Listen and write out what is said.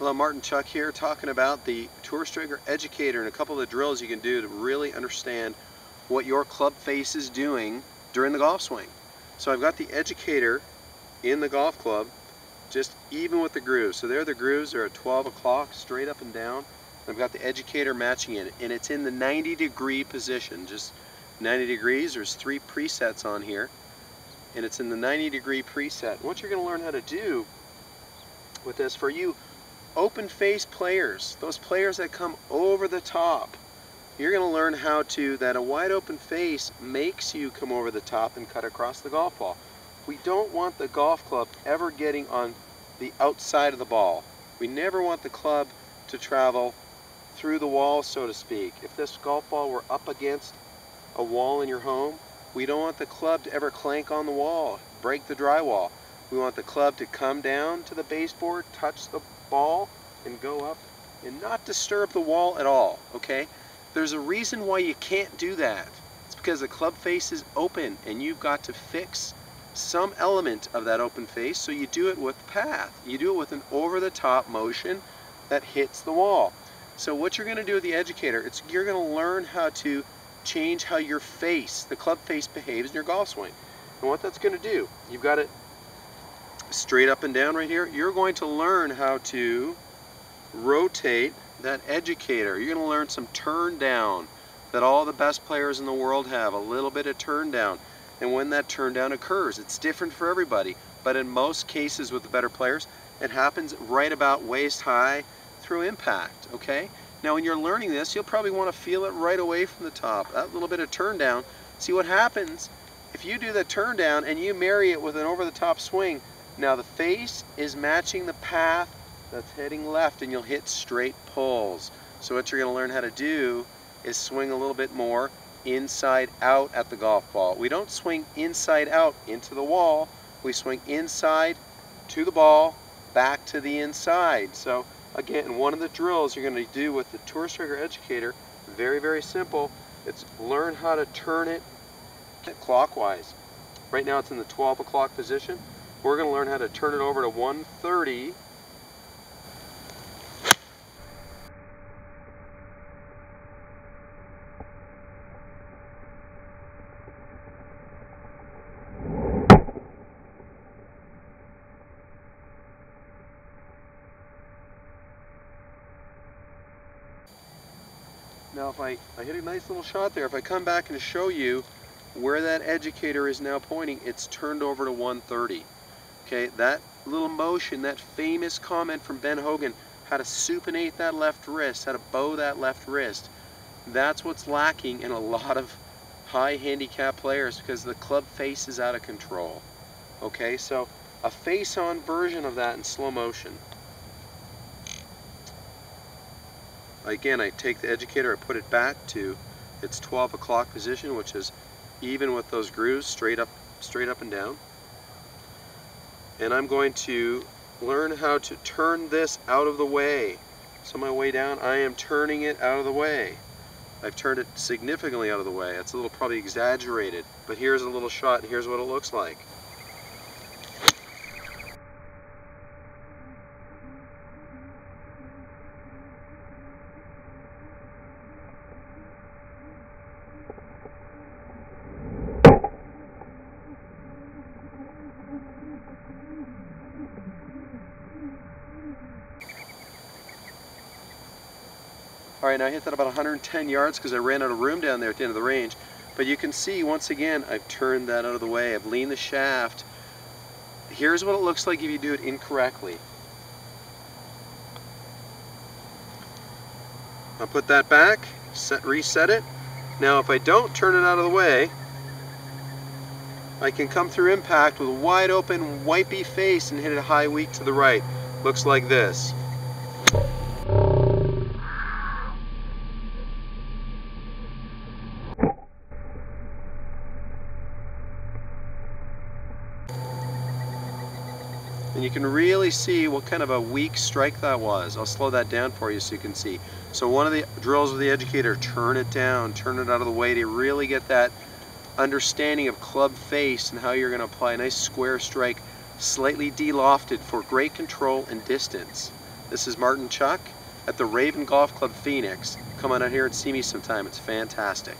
Hello, Martin Chuck here, talking about the Tour Striker Educator and a couple of the drills you can do to really understand what your club face is doing during the golf swing. So I've got the Educator in the golf club, just even with the grooves. So there are the grooves, they're at 12 o'clock, straight up and down. I've got the Educator matching it, and it's in the 90-degree position, just 90 degrees. There's 3 presets on here, and it's in the 90-degree preset. What you're going to learn how to do with this, for you open face players, those players that come over the top, you're going to learn how to, that a wide open face makes you come over the top and cut across the golf ball. We don't want the golf club ever getting on the outside of the ball. We never want the club to travel through the wall, so to speak. If this golf ball were up against a wall in your home, we don't want the club to ever clank on the wall, break the drywall. We want the club to come down to the baseboard, touch the ball, and go up and not disturb the wall at all, okay? There's a reason why you can't do that. It's because the club face is open and you've got to fix some element of that open face, so you do it with path. You do it with an over-the-top motion that hits the wall. So what you're going to do with the Educator, you're going to learn how to change how your face, the club face, behaves in your golf swing. And what that's going to do, you've got it straight up and down right here. You're going to learn how to rotate that Educator. You're going to learn some turn down that all the best players in the world have, a little bit of turn down. And when that turn down occurs, it's different for everybody, but in most cases with the better players, it happens right about waist high through impact, okay? Now when you're learning this, you'll probably want to feel it right away from the top, that little bit of turn down. See what happens if you do the turn down and you marry it with an over-the-top swing. Now the face is matching the path that's heading left, and you'll hit straight pulls. So what you're going to learn how to do is swing a little bit more inside out at the golf ball. We don't swing inside out into the wall. We swing inside to the ball, back to the inside. So again, one of the drills you're going to do with the Tour Striker Educator, very, very simple. It's learn how to turn it clockwise. Right now it's in the 12 o'clock position. We're going to learn how to turn it over to 130. Now if I hit a nice little shot there, if I come back and show you where that Educator is now pointing, it's turned over to 130. Okay, that little motion, that famous comment from Ben Hogan, how to supinate that left wrist, how to bow that left wrist, that's what's lacking in a lot of high handicap players, because the club face is out of control. Okay, so a face-on version of that in slow motion. Again, I take the Educator, I put it back to its 12 o'clock position, which is even with those grooves, straight up and down. And I'm going to learn how to turn this out of the way. So my way down, I am turning it out of the way. I've turned it significantly out of the way. It's a little probably exaggerated, but here's a little shot and here's what it looks like. Alright, now I hit that about 110 yards because I ran out of room down there at the end of the range. But you can see, once again, I've turned that out of the way. I've leaned the shaft. Here's what it looks like if you do it incorrectly. I'll put that back, reset it. Now if I don't turn it out of the way, I can come through impact with a wide open, wipey face and hit it high weak to the right. Looks like this. And you can really see what kind of a weak strike that was. I'll slow that down for you so you can see. So one of the drills with the Educator, turn it down, turn it out of the way to really get that understanding of club face and how you're going to apply a nice square strike, slightly de-lofted for great control and distance. This is Martin Chuck at the Raven Golf Club Phoenix. Come on out here and see me sometime. It's fantastic.